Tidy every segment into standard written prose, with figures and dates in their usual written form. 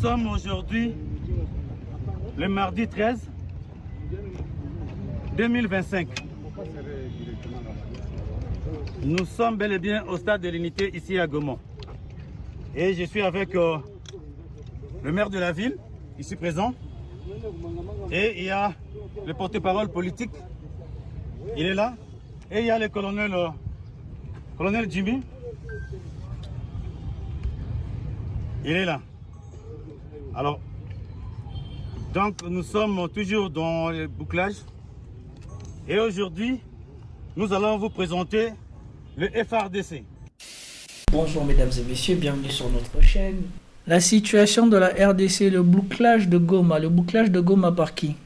sommes aujourd'hui le mardi 13 2025. Nous sommes bel et bien au stade de l'unité ici à Goma. Et je suis avec le maire de la ville, ici présent. Et il y a le porte-parole politique, il est là. Et il y a le colonel Jimmy, il est là. Alors, donc nous sommes toujours dans le bouclage. Et aujourd'hui, nous allons vous présenter le FARDC. Bonjour mesdames et messieurs, bienvenue sur notre chaîne. La situation de la RDC, le bouclage de Goma. Le bouclage de Goma par qui?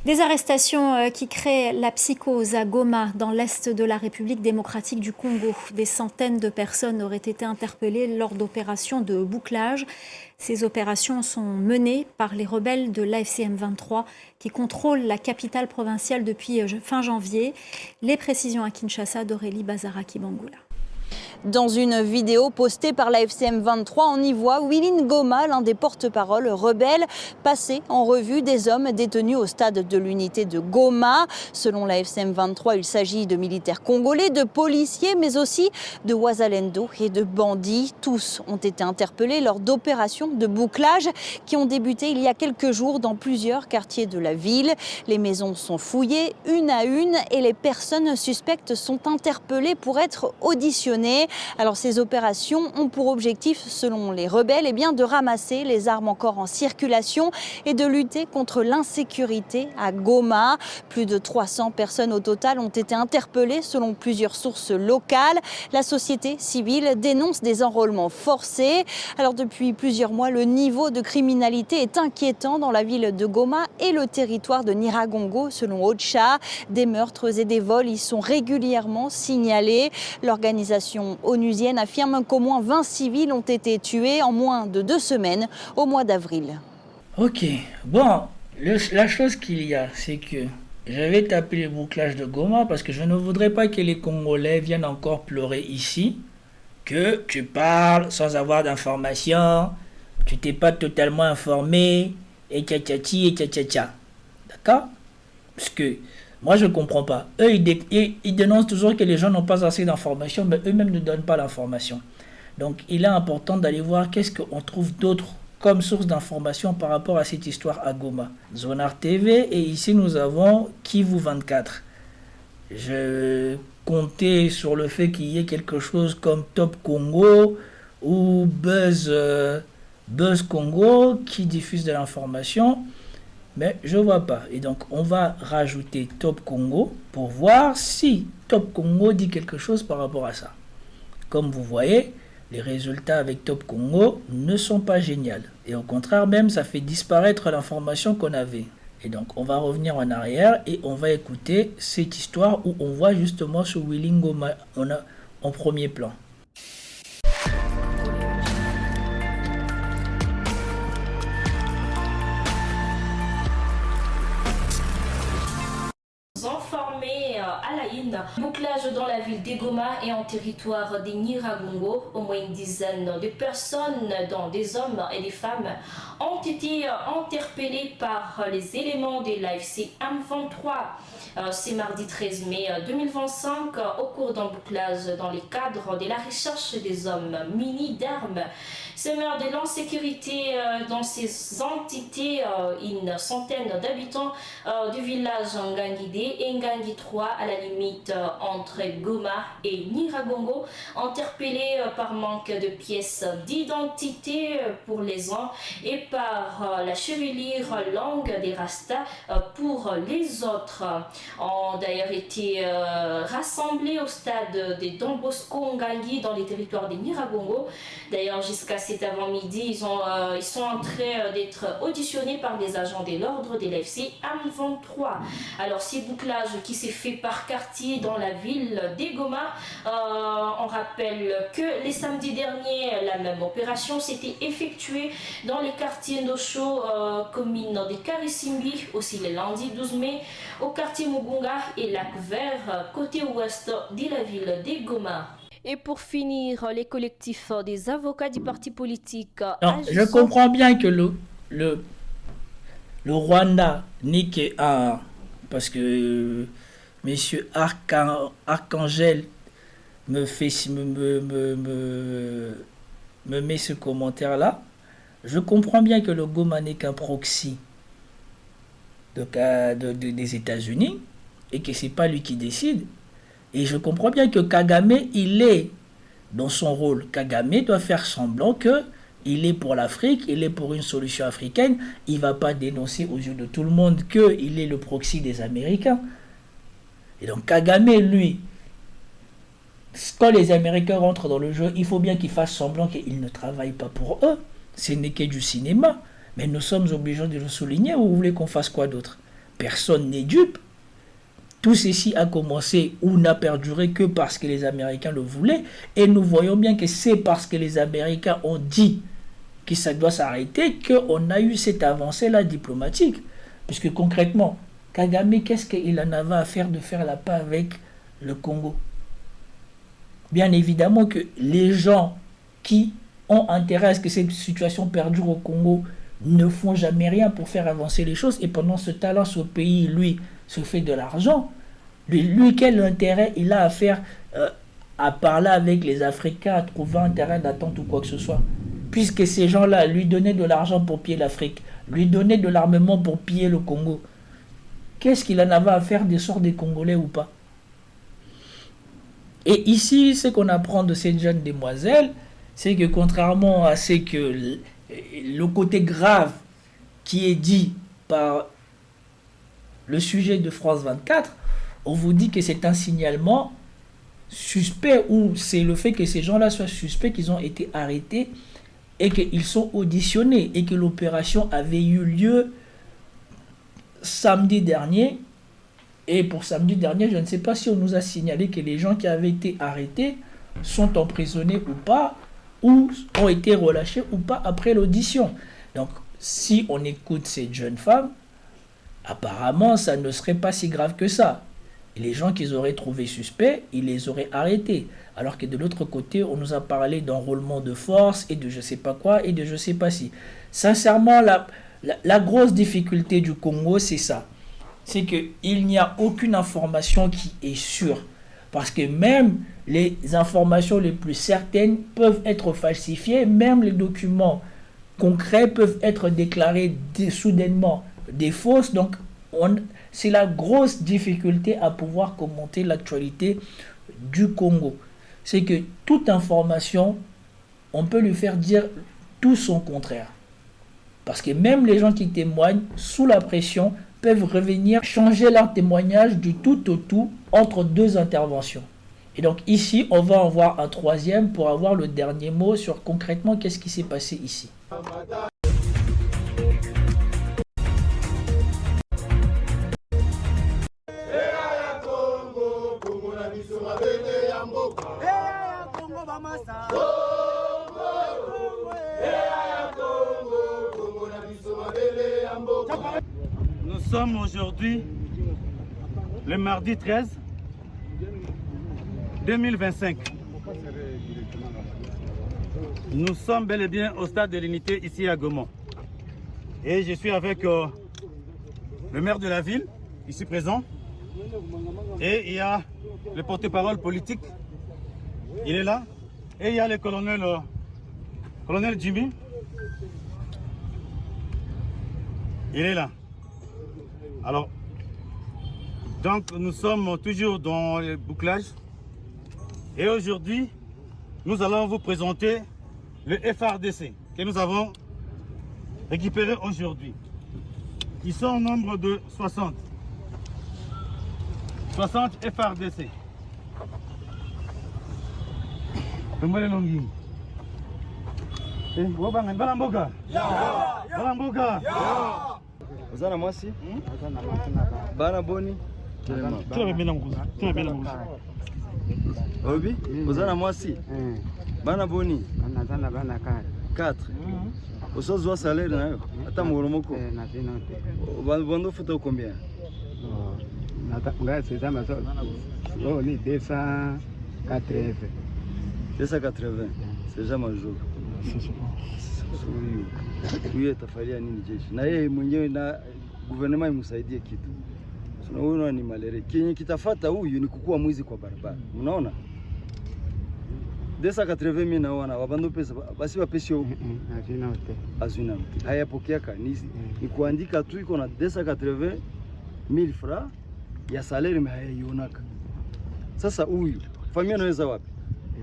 Des arrestations qui créent la psychose à Goma, dans l'est de la République démocratique du Congo. Des centaines de personnes auraient été interpellées lors d'opérations de bouclage. Ces opérations sont menées par les rebelles de l'AFC M23 qui contrôlent la capitale provinciale depuis fin janvier. Les précisions à Kinshasa d'Aurélie Bazaraki-Bangoula. Dans une vidéo postée par la FCM 23, on y voit Willy Ngoma, l'un des porte-paroles rebelles, passer en revue des hommes détenus au stade de l'unité de Goma. Selon la FCM 23, il s'agit de militaires congolais, de policiers, mais aussi de Wazalendo et de bandits. Tous ont été interpellés lors d'opérations de bouclage qui ont débuté il y a quelques jours dans plusieurs quartiers de la ville. Les maisons sont fouillées une à une et les personnes suspectes sont interpellées pour être auditionnées. Alors ces opérations ont pour objectif, selon les rebelles, de ramasser les armes encore en circulation et de lutter contre l'insécurité à Goma. Plus de 300 personnes au total ont été interpellées selon plusieurs sources locales. La société civile dénonce des enrôlements forcés. Alors depuis plusieurs mois, le niveau de criminalité est inquiétant dans la ville de Goma et le territoire de Nyiragongo, selon OCHA. Des meurtres et des vols y sont régulièrement signalés. L'organisation onusienne affirme qu'au moins 20 civils ont été tués en moins de 2 semaines au mois d'avril. Ok, bon, la chose qu'il y a, c'est que je vais taper le bouclage de Goma parce que je ne voudrais pas que les Congolais viennent encore pleurer ici, que tu parles sans avoir d'informations, tu t'es pas totalement informé, et tcha-tcha-ti, et tcha-tcha-tcha. D'accord? Parce que moi, je ne comprends pas. Eux, ils dénoncent toujours que les gens n'ont pas assez d'informations, mais eux-mêmes ne donnent pas l'information. Donc, il est important d'aller voir qu'est-ce qu'on trouve d'autre comme source d'information par rapport à cette histoire à Goma. Zonar TV, et ici, nous avons Kivu 24. Je comptais sur le fait qu'il y ait quelque chose comme Top Congo ou Buzz Congo qui diffuse de l'information. Mais je ne vois pas. Et donc, on va rajouter Top Congo pour voir si Top Congo dit quelque chose par rapport à ça. Comme vous voyez, les résultats avec Top Congo ne sont pas géniaux. Et au contraire, même, ça fait disparaître l'information qu'on avait. Et donc, on va revenir en arrière et on va écouter cette histoire où on voit justement ce Willy Ngoma en premier plan. À la une, bouclage dans la ville de Goma et en territoire de Nyiragongo. Au moins une dizaine de personnes, dont des hommes et des femmes, ont été interpellés par les éléments de l'AFC M23. C'est mardi 13 mai 2025 au cours d'un bouclage dans le cadre de la recherche des hommes munis d'armes. Semeur de l'insécurité dans ces entités, une centaine d'habitants du village Ngangide et Ngangi 3 à la limite entre Goma et Nyiragongo, interpellés par manque de pièces d'identité pour les uns et par la chevelure longue des Rastas pour les autres, ont d'ailleurs été rassemblés au stade de Don Bosco Ngangi dans les territoires de Nyiragongo. D'ailleurs, jusqu'à cet avant-midi, ils sont en train d'être auditionnés par des agents de l'ordre de l'AFC M23. Alors, ces bouclages qui s'est fait par quartier dans la ville de Goma, on rappelle que les samedis derniers, la même opération s'était effectuée dans les quartiers Ndosho, commune de Karisimbi, aussi le lundi 12 mai, au quartier Mugunga et Lac Vert, côté ouest de la ville de Goma. Et pour finir, les collectifs des avocats du parti politique. Non, je comprends bien que le Rwanda n'est qu'un... Parce que Monsieur Archangel me met ce commentaire-là. Je comprends bien que le Goma n'est qu'un proxy des États-Unis et que c'est pas lui qui décide. Et je comprends bien que Kagame, il est dans son rôle. Kagame doit faire semblant que il est pour l'Afrique, il est pour une solution africaine. Il ne va pas dénoncer aux yeux de tout le monde qu'il est le proxy des Américains. Et donc Kagame, lui, quand les Américains rentrent dans le jeu, il faut bien qu'ils fassent semblant qu'ils ne travaillent pas pour eux. Ce n'est que du cinéma. Mais nous sommes obligés de le souligner. Ou vous voulez qu'on fasse quoi d'autre? Personne n'est dupe. Tout ceci a commencé ou n'a perduré que parce que les Américains le voulaient. Et nous voyons bien que c'est parce que les Américains ont dit que ça doit s'arrêter qu'on a eu cette avancée-là diplomatique. Puisque concrètement, Kagame, qu'est-ce qu'il en avait à faire de faire la paix avec le Congo? Bien évidemment que les gens qui ont intérêt à ce que cette situation perdure au Congo ne font jamais rien pour faire avancer les choses. Et pendant ce temps-là, ce pays, lui, se fait de l'argent. Lui, quel intérêt il a à faire, à parler avec les Africains, à trouver un terrain d'attente ou quoi que ce soit? Puisque ces gens-là lui donnaient de l'argent pour piller l'Afrique, lui donnaient de l'armement pour piller le Congo. Qu'est-ce qu'il en avait à faire des sorts des Congolais ou pas? Et ici, ce qu'on apprend de cette jeune demoiselle, c'est que contrairement à ce que le côté grave qui est dit par le sujet de France 24, on vous dit que c'est un signalement suspect, ou c'est le fait que ces gens-là soient suspects, qu'ils ont été arrêtés et qu'ils sont auditionnés, et que l'opération avait eu lieu samedi dernier. Et pour samedi dernier, je ne sais pas si on nous a signalé que les gens qui avaient été arrêtés sont emprisonnés ou pas, ou ont été relâchés ou pas après l'audition. Donc, si on écoute cette jeune femme, apparemment, ça ne serait pas si grave que ça. Et les gens qu'ils auraient trouvés suspects, ils les auraient arrêtés. Alors que de l'autre côté, on nous a parlé d'enrôlement de force et de je sais pas quoi et de je sais pas si. Sincèrement, la grosse difficulté du Congo, c'est ça. C'est qu'il n'y a aucune information qui est sûre. Parce que même les informations les plus certaines peuvent être falsifiées, même les documents concrets peuvent être déclarés soudainement des fausses. Donc, c'est la grosse difficulté à pouvoir commenter l'actualité du Congo. C'est que toute information, on peut lui faire dire tout son contraire. Parce que même les gens qui témoignent sous la pression peuvent revenir changer leur témoignage du tout au tout entre deux interventions. Et donc ici, on va en voir un troisième pour avoir le dernier mot sur concrètement qu'est-ce qui s'est passé ici. Nous sommes aujourd'hui le mardi 13 2025. Nous sommes bel et bien au stade de l'unité ici à Goma. Et je suis avec le maire de la ville, ici présent. Et il y a le porte-parole politique, il est là. Et il y a le colonel Jimmy, il est là. Alors, donc nous sommes toujours dans le bouclage. Et aujourd'hui, nous allons vous présenter le FARDC que nous avons récupéré aujourd'hui. Ils sont au nombre de 60. 60 FARDC. Ozana mwasi? Bana boni? Obi? Ozana mwasi? Bana boni? 4. Osozwa salaire nayo? Ata mugoro moko? Bando futa combien? Ni 280. 280 seja major huyo atafalia nini jeshi, na yeye mwenyewe na guvernema imsaidie kitu. Unaona ni malere kenye kitafata huyu ni kukua mwizi kwa barabara. Unaona 280 mimi naona wabando pesa basi wapesio azuna hayapokea kanisa ni kuandika tu iko na 280 1000 francs ya salaire hayayonaka. Sasa huyu familia inaweza wapi?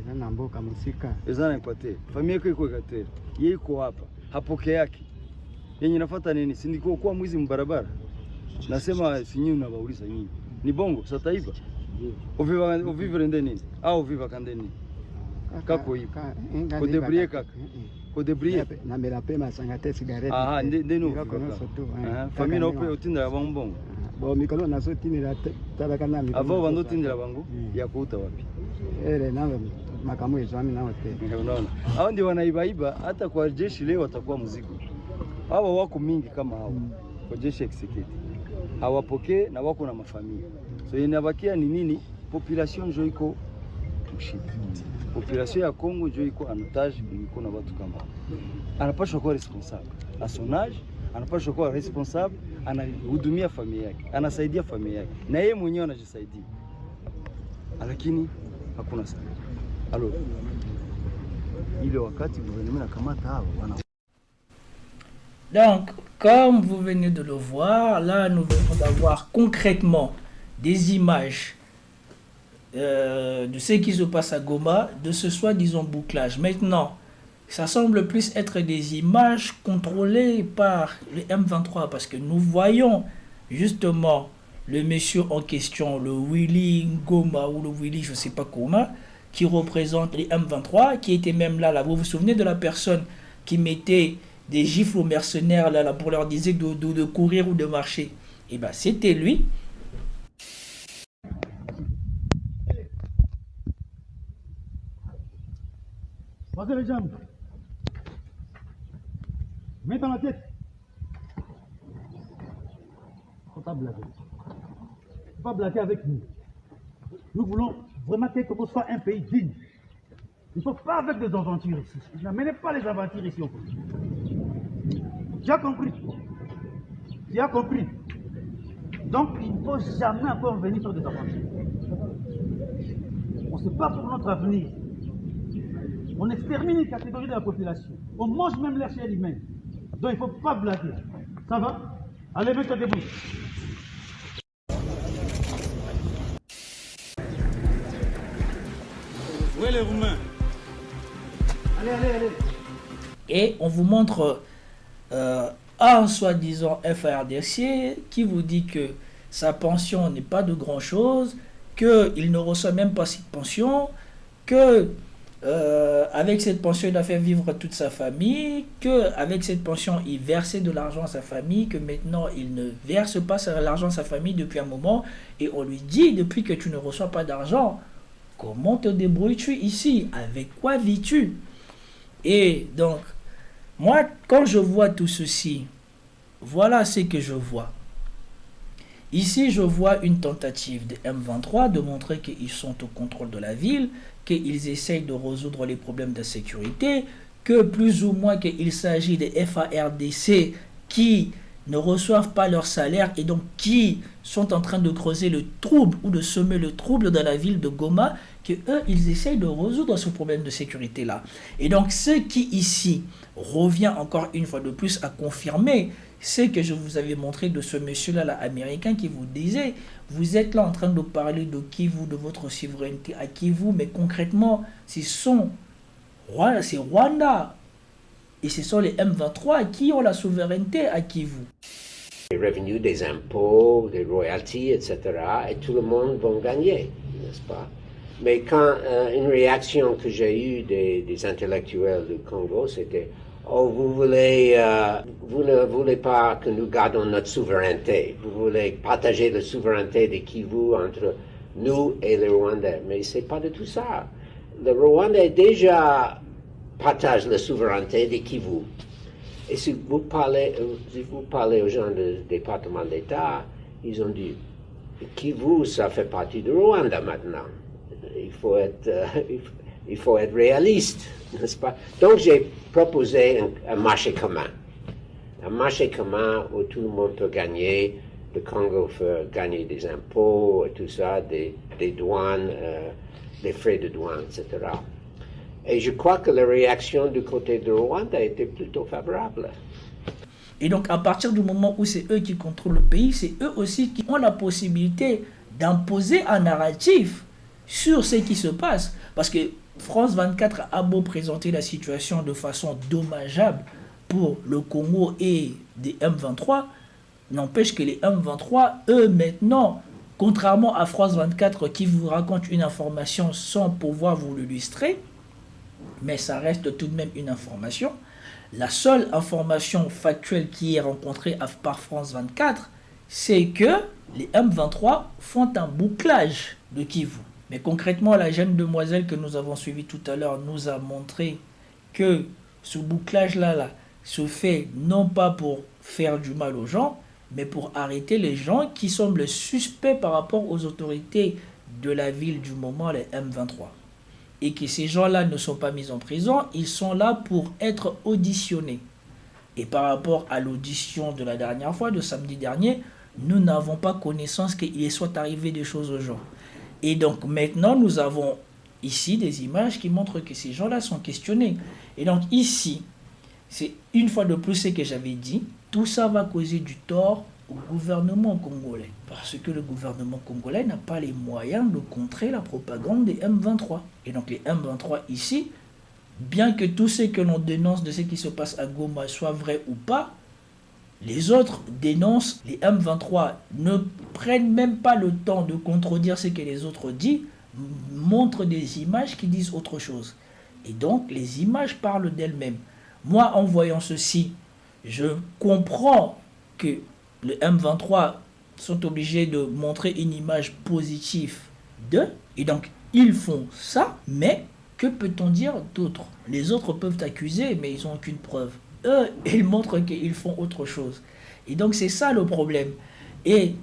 Ezana mboka musika. Ezana ipate. Familia yake iko ikatera. Yeye iko hapa. Hapokea yake. Yenye nafuata nini? Si ndiko kwa mwizi mbarabara. Nasema sinyi unabauliza nyinyi. Ni bongo sasa taifa. Oviva rende nini? Au viva kande nini? Kako hivi. Kodebrie kaka. Kodebrie. Na mela pema sangate cigarette. Aha, ndeno. Familia ope utinda bongo. Bo mikolo na so tinira tabaka na mikolo. Avo bando tindira bango ya kuuta wapi? Na makamu ezami na wote. Unaona? Hao ndio wanaibaiba hata kwa jeshi leo watakuwa mzigo. Hawa wako mingi kama hao. Kwa jeshi execute. Hawapokee na wako na mafamilia. So inabakia ni nini? Population ndio iko mshida. Population ya Kongo ndio iko anotage iko na watu kama hao. Anapaswa kuwa responsable. Asonage anapaswa kuwa responsable, anahudumia familia yake, anasaidia familia yake. Na yeye mwenyewe anajisaidia. Lakini hakuna sana. Alors, ile wakati gouvernement nakamata hao wana. Donc, comme vous venez de le voir, là nous venons d'avoir concrètement des images de ce qui se passe à Goma, de ce soi-disant bouclage. Maintenant, ça semble plus être des images contrôlées par le M23 parce que nous voyons justement le monsieur en question, le Willy Ngoma ou le Willy je ne sais pas comment, qui représente les M23, qui était même là. Vous vous souvenez de la personne qui mettait des gifles aux mercenaires là, pour leur dire de courir ou de marcher? Et bien c'était lui. Passez les jambes. Mets dans la tête. Faut pas blaguer. Faut pas blaguer avec nous. Nous voulons vraiment que Congo soit un pays digne. Il ne faut pas avec des aventures ici. N'amenez pas les aventures ici au Congo. Tu as compris? Tu as compris? Donc il ne faut jamais encore venir faire des aventures. On se bat pour notre avenir. On extermine une catégorie de la population. On mange même l'air chez lui-même. Donc il ne faut pas blaguer. Ça va? Allez, mets-toi debout. Où est les Roumains? Allez, allez, allez. Et on vous montre un soi-disant FARDC qui vous dit que sa pension n'est pas de grand-chose, qu'il ne reçoit même pas cette pension, que avec cette pension il a fait vivre toute sa famille, qu'avec cette pension il versait de l'argent à sa famille, que maintenant il ne verse pas l'argent à sa famille depuis un moment, et on lui dit depuis que tu ne reçois pas d'argent, comment te débrouilles-tu ici? Avec quoi vis-tu? Et donc moi, quand je vois tout ceci, voilà ce que je vois. Ici, je vois une tentative de M23 de montrer qu'ils sont au contrôle de la ville, qu'ils essayent de résoudre les problèmes de sécurité, que plus ou moins qu'il s'agit des FARDC qui ne reçoivent pas leur salaire et donc qui sont en train de creuser le trouble ou de semer le trouble dans la ville de Goma, que eux, ils essayent de résoudre ce problème de sécurité-là. Et donc, ce qui ici revient encore une fois de plus à confirmer ce que je vous avais montré de ce monsieur-là, l'américain, qui vous disait, vous êtes là en train de parler de Kivu, de votre souveraineté à Kivu, mais concrètement, c'est Rwanda. Et ce sont les M23 qui ont la souveraineté à Kivu. Les revenus des impôts, des royalties, etc. Et tout le monde va gagner, n'est-ce pas? Mais quand une réaction que j'ai eue des intellectuels du Congo, c'était « Oh, vous ne voulez pas que nous gardons notre souveraineté. Vous voulez partager la souveraineté de Kivu entre nous et les Rwandais. » Mais c'est pas du tout ça. Le Rwandais déjà partage la souveraineté de Kivu. Et si vous parlez aux gens du département d'État, ils ont dit Kivu, ça fait partie du Rwanda maintenant. Il il faut être réaliste, n'est-ce pas? Donc j'ai proposé un marché commun. Un marché commun où tout le monde peut gagner. Le Congo fait gagner des impôts, et tout ça, des douanes, des frais de douane, etc. Et je crois que la réaction du côté de Rwanda a été plutôt favorable. Et donc, à partir du moment où c'est eux qui contrôlent le pays, c'est eux aussi qui ont la possibilité d'imposer un narratif sur ce qui se passe. Parce que France 24 a beau présenter la situation de façon dommageable pour le Congo et des M23, n'empêche que les M23, eux, maintenant, contrairement à France 24 qui vous raconte une information sans pouvoir vous l'illustrer, mais ça reste tout de même une information, la seule information factuelle qui est rencontrée par France 24, c'est que les M23 font un bouclage de Kivu. Mais concrètement, la jeune demoiselle que nous avons suivie tout à l'heure nous a montré que ce bouclage-là se fait non pas pour faire du mal aux gens, mais pour arrêter les gens qui semblent suspects par rapport aux autorités de la ville du moment, les M23. Et que ces gens-là ne sont pas mis en prison, ils sont là pour être auditionnés. Et par rapport à l'audition de la dernière fois, de samedi dernier, nous n'avons pas connaissance qu'il soit arrivé des choses aux gens. Et donc maintenant, nous avons ici des images qui montrent que ces gens-là sont questionnés. Et donc ici, c'est une fois de plus ce que j'avais dit, tout ça va causer du tort au gouvernement congolais. Parce que le gouvernement congolais n'a pas les moyens de contrer la propagande des M23. Et donc les M23 ici, bien que tout ce que l'on dénonce de ce qui se passe à Goma soit vrai ou pas, les autres dénoncent, les M23 ne prennent même pas le temps de contredire ce que les autres disent, montrent des images qui disent autre chose. Et donc les images parlent d'elles-mêmes. Moi, en voyant ceci, je comprends que les M23 sont obligés de montrer une image positive d'eux. Et donc, ils font ça, mais que peut-on dire d'autre? Les autres peuvent accuser, mais ils n'ont aucune preuve. Eux, ils montrent qu'ils font autre chose. Et donc, c'est ça le problème. Et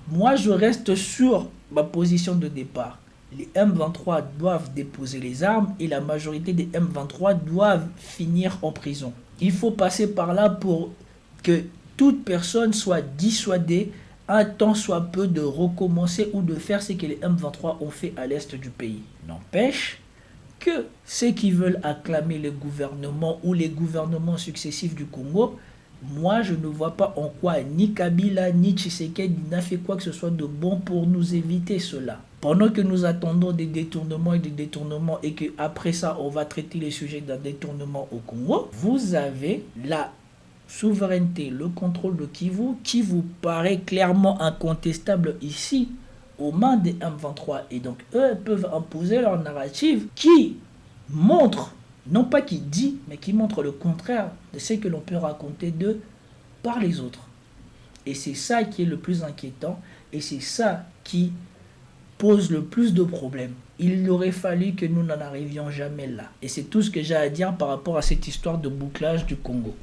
moi, je reste sur ma position de départ. Les M23 doivent déposer les armes et la majorité des M23 doivent finir en prison. Il faut passer par là pour que toute personne soit dissuadée, un temps soit peu, de recommencer ou de faire ce que les M23 ont fait à l'est du pays. N'empêche que ceux qui veulent acclamer le gouvernement ou les gouvernements successifs du Congo, moi je ne vois pas en quoi ni Kabila ni Tshisekedi n'a fait quoi que ce soit de bon pour nous éviter cela. Pendant que nous attendons des détournements et qu'après ça on va traiter les sujets d'un détournement au Congo, vous avez la souveraineté, le contrôle de Kivu qui vous paraît clairement incontestable ici aux mains des M23. Et donc eux peuvent imposer leur narrative qui montre, non pas qui dit, mais qui montre le contraire de ce que l'on peut raconter d'eux par les autres. Et c'est ça qui est le plus inquiétant et c'est ça qui pose le plus de problèmes. Il aurait fallu que nous n'en arrivions jamais là. Et c'est tout ce que j'ai à dire par rapport à cette histoire de bouclage du Congo.